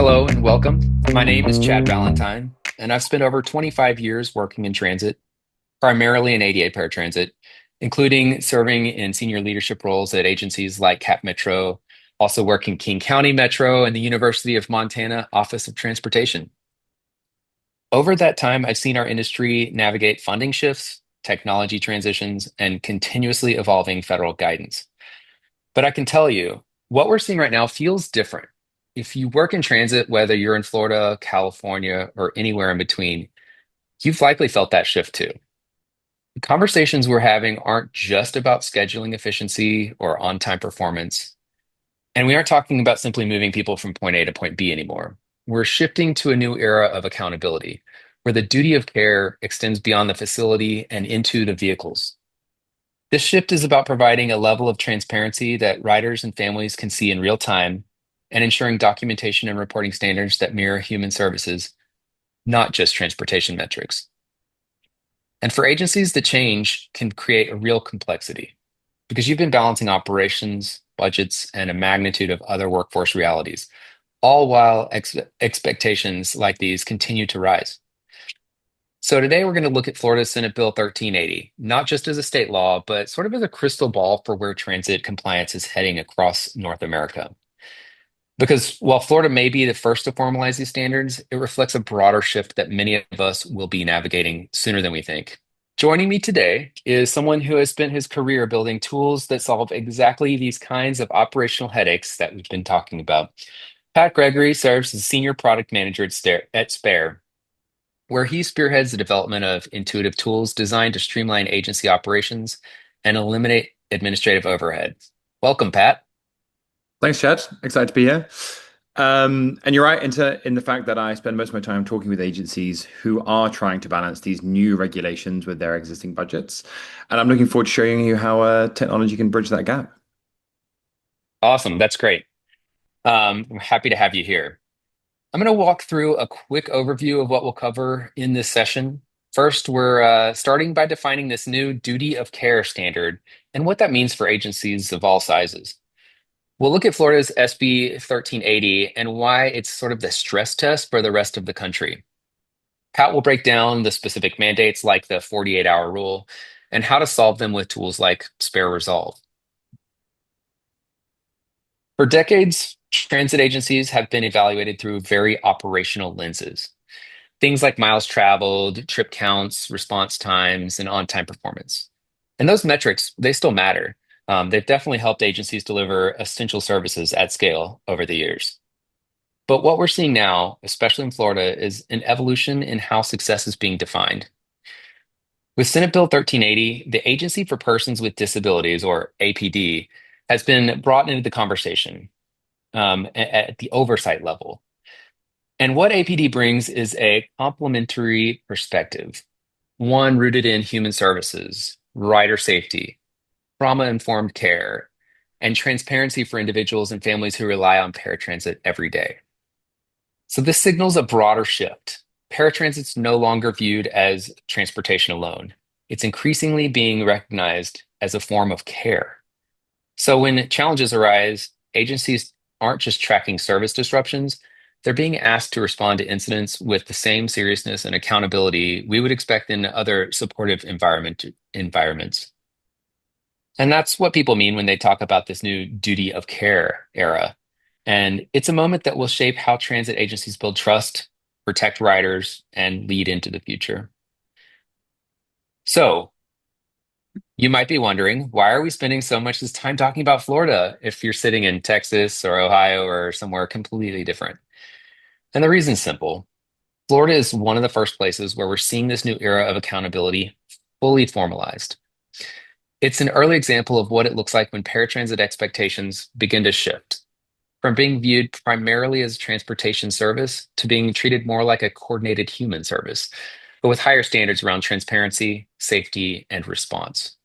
Hello and welcome. My name is Chad Valentine, and I've spent over 25 years working in transit, primarily in ADA paratransit, including serving in senior leadership roles at agencies like Cap Metro, also working King County Metro and the University of Montana Office of Transportation. Over that time, I've seen our industry navigate funding shifts, technology transitions, and continuously evolving federal guidance. But I can tell you, what we're seeing right now feels different. If you work in transit, whether you're in Florida, California, or anywhere in between, you've likely felt that shift too. The conversations we're having aren't just about scheduling efficiency or on-time performance. And we aren't talking about simply moving people from point A to point B anymore. We're shifting to a new era of accountability, where the duty of care extends beyond the facility and into the vehicles. This shift is about providing a level of transparency that riders and families can see in real time and ensuring documentation and reporting standards that mirror human services, not just transportation metrics. And for agencies, the change can create a real complexity because you've been balancing operations, budgets, and a magnitude of other workforce realities, all while expectations like these continue to rise. So today we're going to look at Florida's Senate Bill 1380, not just as a state law, but sort of as a crystal ball for where transit compliance is heading across North America. Because while Florida may be the first to formalize these standards, it reflects a broader shift that many of us will be navigating sooner than we think. Joining me today is someone who has spent his career building tools that solve exactly these kinds of operational headaches that we've been talking about. Pat Gregory serves as Senior Product Manager at Spare, where he spearheads the development of intuitive tools designed to streamline agency operations and eliminate administrative overhead. Welcome, Pat. Thanks, Chad. Excited to be here. And you're right in the fact that I spend most of my time talking with agencies who are trying to balance these new regulations with their existing budgets. And I'm looking forward to showing you how technology can bridge that gap. Awesome. That's great. I'm happy to have you here. I'm going to walk through a quick overview of what we'll cover in this session. First, we're starting by defining this new duty of care standard and what that means for agencies of all sizes. We'll look at Florida's SB 1380 and why it's sort of the stress test for the rest of the country. Pat will break down the specific mandates like the 48-hour rule and how to solve them with tools like Spare Resolve. For decades, transit agencies have been evaluated through very operational lenses. Things like miles traveled, trip counts, response times, and on-time performance. And those metrics, they still matter. They've definitely helped agencies deliver essential services at scale over the years. But what we're seeing now, especially in Florida, is an evolution in how success is being defined. With Senate Bill 1380, the Agency for Persons with Disabilities, or APD, has been brought into the conversation at the oversight level. And what APD brings is a complementary perspective, one rooted in human services, rider safety, trauma-informed care, and transparency for individuals and families who rely on paratransit every day. So this signals a broader shift. Paratransit's no longer viewed as transportation alone. It's increasingly being recognized as a form of care. So when challenges arise, agencies aren't just tracking service disruptions, they're being asked to respond to incidents with the same seriousness and accountability we would expect in other supportive environments. And that's what people mean when they talk about this new duty of care era. And it's a moment that will shape how transit agencies build trust, protect riders, and lead into the future. So, you might be wondering, why are we spending so much this time talking about Florida if you're sitting in Texas or Ohio or somewhere completely different? And the reason's simple. Florida is one of the first places where we're seeing this new era of accountability fully formalized. It's an early example of what it looks like when paratransit expectations begin to shift from being viewed primarily as a transportation service to being treated more like a coordinated human service, but with higher standards around transparency, safety, and response.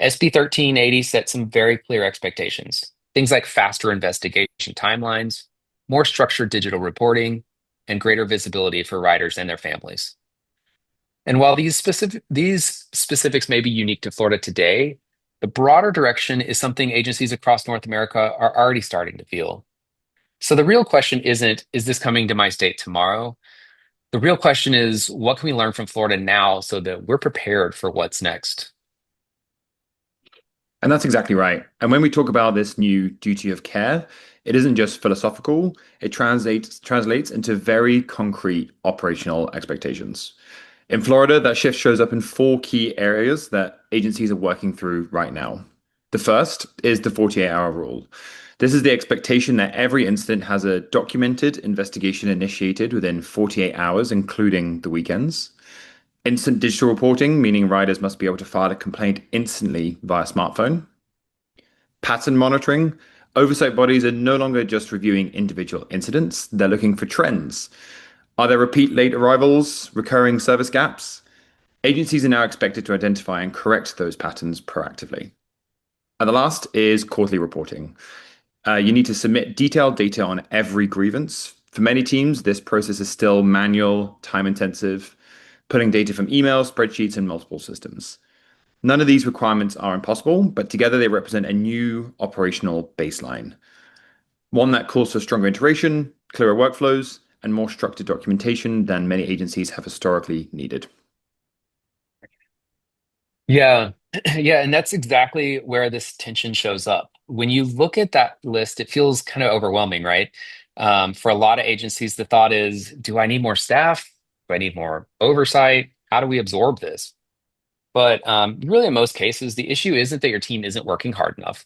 SB 1380 set some very clear expectations, things like faster investigation timelines, more structured digital reporting, and greater visibility for riders and their families. And while these specifics may be unique to Florida today, the broader direction is something agencies across North America are already starting to feel. So the real question isn't, is this coming to my state tomorrow? The real question is, what can we learn from Florida now so that we're prepared for what's next? And that's exactly right. And when we talk about this new duty of care, it isn't just philosophical, it translates into very concrete operational expectations. In Florida, that shift shows up in four key areas that agencies are working through right now. The first is the 48-hour rule. This is the expectation that every incident has a documented investigation initiated within 48 hours, including the weekends. Instant digital reporting, meaning riders must be able to file a complaint instantly via smartphone. Pattern monitoring. Oversight bodies are no longer just reviewing individual incidents, they're looking for trends. Are there repeat late arrivals, recurring service gaps? Agencies are now expected to identify and correct those patterns proactively. And the last is quarterly reporting. You need to submit detailed data on every grievance. For many teams, this process is still manual, time intensive, pulling data from email, spreadsheets, and multiple systems. None of these requirements are impossible, but together they represent a new operational baseline, one that calls for stronger integration, clearer workflows, and more structured documentation than many agencies have historically needed. Yeah, yeah, and that's exactly where this tension shows up. When you look at that list, it feels kind of overwhelming, right? For a lot of agencies, the thought is, do I need more staff? Do I need more oversight? How do we absorb this? But really, in most cases, the issue isn't that your team isn't working hard enough.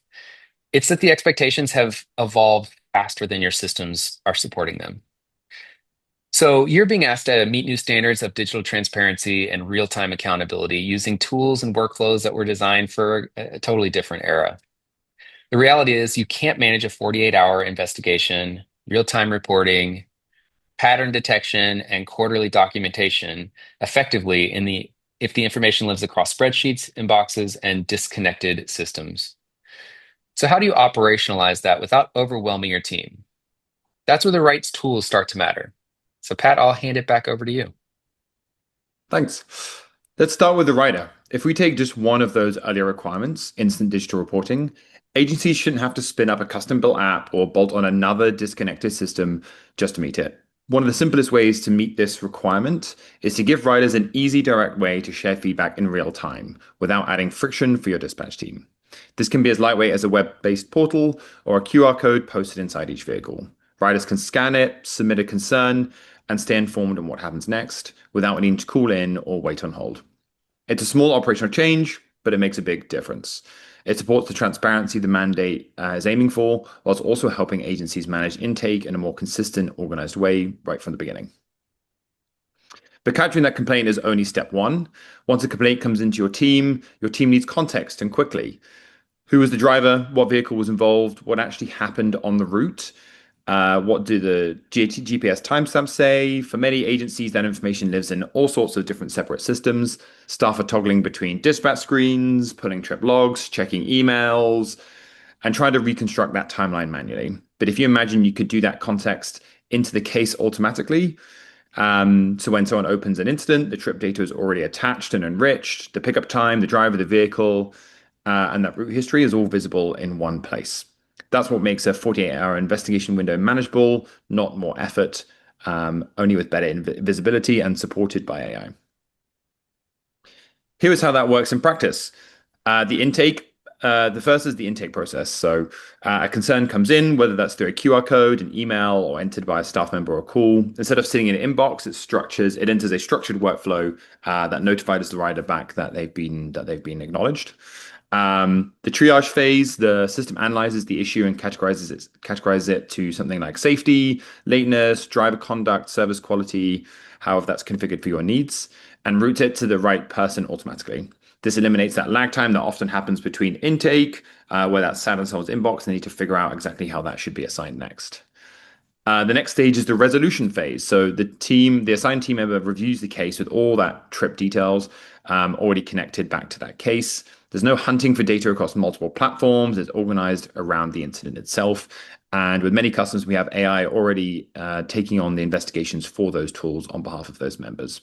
It's that the expectations have evolved faster than your systems are supporting them. So you're being asked to meet new standards of digital transparency and real-time accountability using tools and workflows that were designed for a totally different era. The reality is you can't manage a 48-hour investigation, real-time reporting, pattern detection, and quarterly documentation effectively in the if the information lives across spreadsheets, inboxes, and disconnected systems. So how do you operationalize that without overwhelming your team? That's where the right tools start to matter. So Pat, I'll hand it back over to you. Thanks. Let's start with the writer. If we take just one of those earlier requirements, instant digital reporting, agencies shouldn't have to spin up a custom built app or bolt on another disconnected system just to meet it. One of the simplest ways to meet this requirement is to give riders an easy, direct way to share feedback in real time without adding friction for your dispatch team. This can be as lightweight as a web-based portal or a QR code posted inside each vehicle. Riders can scan it, submit a concern, and stay informed on what happens next without needing to call in or wait on hold. It's a small operational change, but it makes a big difference. It supports the transparency the mandate is aiming for, whilst also helping agencies manage intake in a more consistent, organized way right from the beginning. But capturing that complaint is only step one. Once a complaint comes into your team needs context and quickly. Who was the driver? What vehicle was involved? What actually happened on the route? What do the GPS timestamps say? For many agencies, that information lives in all sorts of different separate systems. Staff are toggling between dispatch screens, pulling trip logs, checking emails, and trying to reconstruct that timeline manually. But if you imagine you could do that context into the case automatically, so when someone opens an incident, the trip data is already attached and enriched, the pickup time, the driver, the vehicle, and that route history is all visible in one place. That's what makes a 48-hour investigation window manageable, not more effort, only with better visibility and supported by AI. Here's how that works in practice. The first is the intake process. So a concern comes in, whether that's through a QR code, an email, or entered by a staff member or a call. Instead of sitting in an inbox, it enters a structured workflow that notifies the rider back that they've been acknowledged. The triage phase, the system analyzes the issue and categorizes it to something like safety, lateness, driver conduct, service quality, however that's configured for your needs, and routes it to the right person automatically. This eliminates that lag time that often happens between intake, where that's sat in someone's inbox, and they need to figure out exactly how that should be assigned next. The next stage is the resolution phase. So the assigned team member reviews the case with all that trip details already connected back to that case. There's no hunting for data across multiple platforms. It's organized around the incident itself. And with many customers, we have AI already taking on the investigations for those tools on behalf of those members.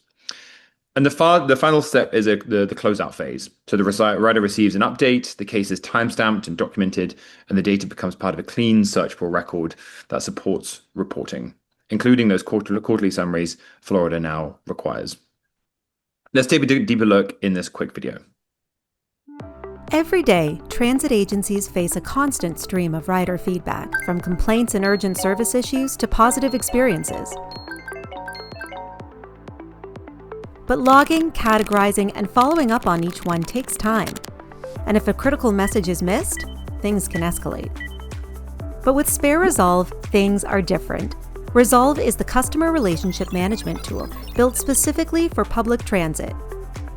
And the final step is the closeout phase. So the writer receives an update, the case is timestamped and documented, and the data becomes part of a clean, searchable record that supports reporting, including those quarterly summaries Florida now requires. Let's take a deeper look in this quick video. Every day, transit agencies face a constant stream of rider feedback, from complaints and urgent service issues to positive experiences. But logging, categorizing, and following up on each one takes time. And if a critical message is missed, things can escalate. But with Spare Resolve, things are different. Resolve is the customer relationship management tool built specifically for public transit.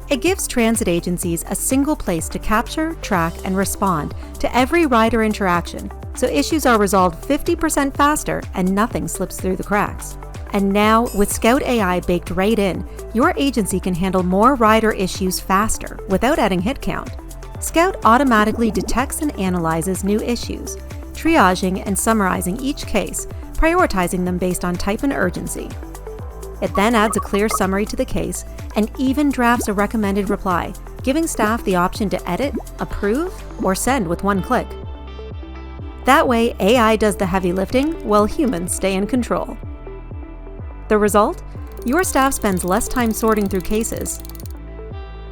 It gives transit agencies a single place to capture, track, and respond to every rider interaction, so issues are resolved 50% faster and nothing slips through the cracks. And now, with Scout AI baked right in, your agency can handle more rider issues faster without adding headcount. Scout automatically detects and analyzes new issues, triaging and summarizing each case, prioritizing them based on type and urgency. It then adds a clear summary to the case and even drafts a recommended reply, giving staff the option to edit, approve, or send with one click. That way, AI does the heavy lifting while humans stay in control. The result? Your staff spends less time sorting through cases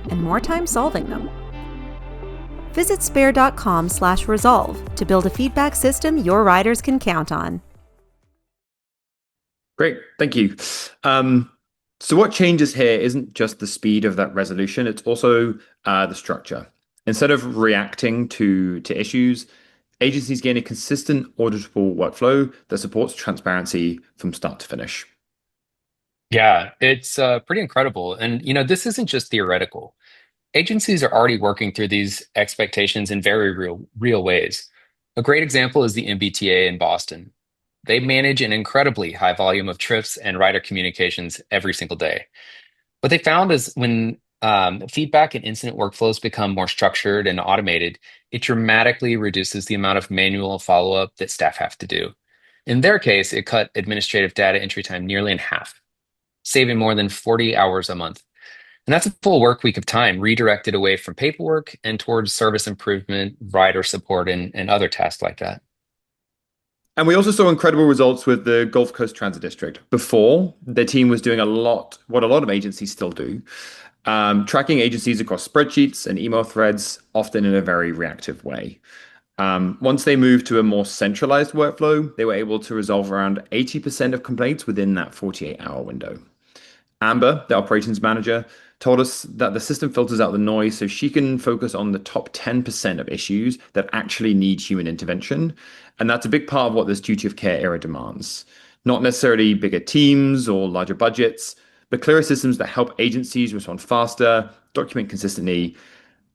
and more time solving them. Visit spare.com/resolve to build a feedback system your riders can count on. Great, thank you. So what changes here isn't just the speed of that resolution, it's also the structure. Instead of reacting to issues, agencies gain a consistent, auditable workflow that supports transparency from start to finish. Yeah, it's pretty incredible. And this isn't just theoretical. Agencies are already working through these expectations in very real ways. A great example is the MBTA in Boston. They manage an incredibly high volume of trips and rider communications every single day. What they found is when feedback and incident workflows become more structured and automated, it dramatically reduces the amount of manual follow-up that staff have to do. In their case, it cut administrative data entry time nearly in half, saving more than 40 hours a month. And that's a full work week of time redirected away from paperwork and towards service improvement, rider support, and other tasks like that. And we also saw incredible results with the Gulf Coast Transit District. Before, their team was doing what a lot of agencies still do, tracking agencies across spreadsheets and email threads, often in a very reactive way. Once they moved to a more centralized workflow, they were able to resolve around 80% of complaints within that 48-hour window. Amber, the operations manager, told us that the system filters out the noise so she can focus on the top 10% of issues that actually need human intervention. And that's a big part of what this duty of care era demands. Not necessarily bigger teams or larger budgets, but clearer systems that help agencies respond faster, document consistently,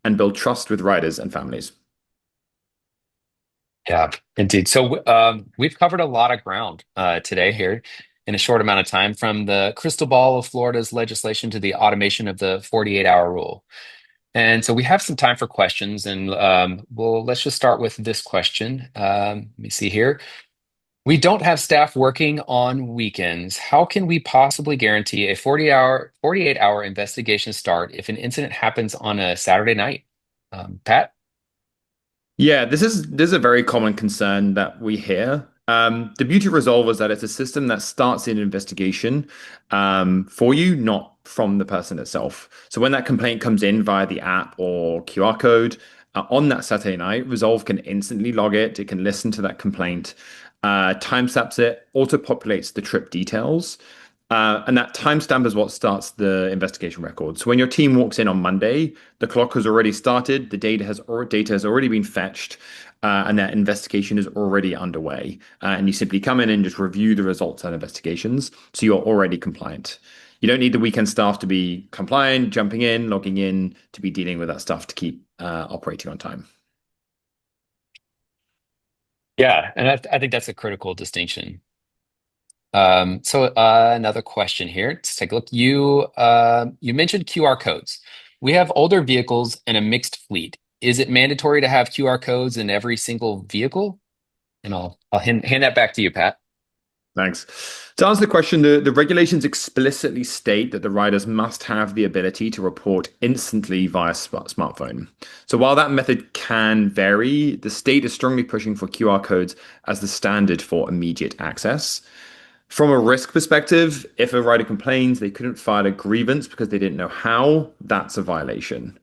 and build trust with riders and families. Yeah, indeed. So we've covered a lot of ground today here in a short amount of time, from the crystal ball of Florida's legislation to the automation of the 48-hour rule. And so we have some time for questions, and let's just start with this question. Let me see here. We don't have staff working on weekends. How can we possibly guarantee a 48-hour investigation start if an incident happens on a Saturday night? Pat? Yeah, this is a very common concern that we hear. The beauty of Resolve is that it's a system that starts an investigation for you, not from the person itself. So when that complaint comes in via the app or QR code on that Saturday night, Resolve can instantly log it. It can listen to that complaint, timestamps it, auto-populates the trip details. And that timestamp is what starts the investigation record. So when your team walks in on Monday, the clock has already started, the data has already been fetched, and that investigation is already underway. And you simply come in and just review the results and investigations. So you're already compliant. You don't need the weekend staff to be compliant, jumping in, logging in, to be dealing with that stuff to keep operating on time. Yeah, and I think that's a critical distinction. So another question here. Let's take a look. You mentioned QR codes. We have older vehicles and a mixed fleet. Is it mandatory to have QR codes in every single vehicle? And I'll hand that back to you, Pat. Thanks. To answer the question, the regulations explicitly state that the riders must have the ability to report instantly via smartphone. So while that method can vary, the state is strongly pushing for QR codes as the standard for immediate access. From a risk perspective, if a rider complains they couldn't file a grievance because they didn't know how, that's a violation.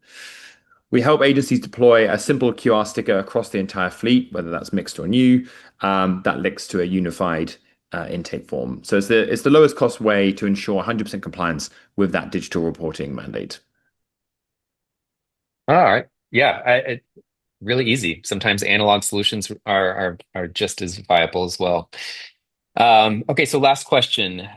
We help agencies deploy a simple QR sticker across the entire fleet, whether that's mixed or new, that links to a unified intake form. So it's the lowest cost way to ensure 100% compliance with that digital reporting mandate. All right. Yeah, really easy. Sometimes analog solutions are just as viable as well. Okay, so last question.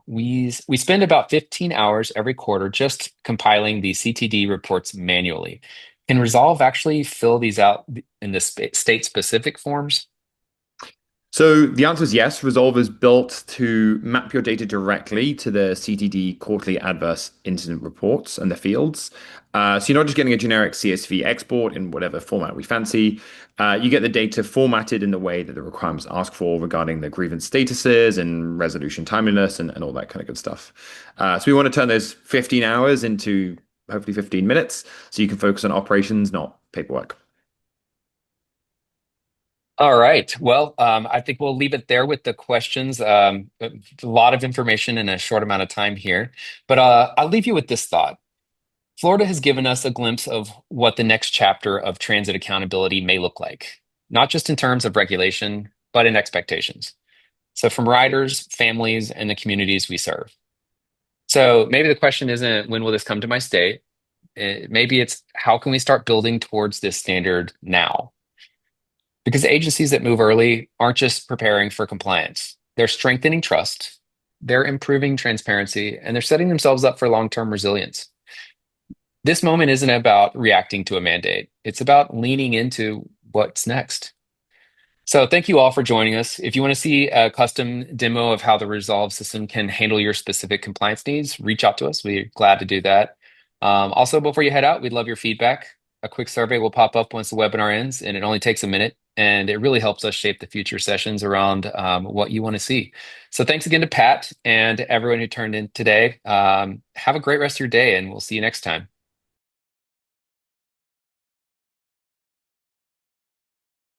We spend about 15 hours every quarter just compiling the CTD reports manually. Can Resolve actually fill these out in the state-specific forms? So the answer is yes. Resolve is built to map your data directly to the CTD quarterly adverse incident reports and the fields. So you're not just getting a generic CSV export in whatever format we fancy. You get the data formatted in the way that the requirements ask for regarding the grievance statuses and resolution timeliness and all that kind of good stuff. So we want to turn those 15 hours into hopefully 15 minutes so you can focus on operations, not paperwork. All right. Well, I think we'll leave it there with the questions. A lot of information in a short amount of time here, but I'll leave you with this thought. Florida has given us a glimpse of what the next chapter of transit accountability may look like, not just in terms of regulation, but in expectations. So, from riders, families, and the communities we serve. So, maybe the question isn't when will this come to my state? Maybe it's how can we start building towards this standard now? Because agencies that move early aren't just preparing for compliance, they're strengthening trust, they're improving transparency, and they're setting themselves up for long term resilience. This moment isn't about reacting to a mandate, it's about leaning into what's next. So, thank you all for joining us. If you want to see a custom demo of how the Resolve system can handle your specific compliance needs, reach out to us. We're glad to do that. Also, before you head out, we'd love your feedback. A quick survey will pop up once the webinar ends, and it only takes a minute. And it really helps us shape the future sessions around what you want to see. So, thanks again to Pat and everyone who turned in today. Have a great rest of your day, and we'll see you next time.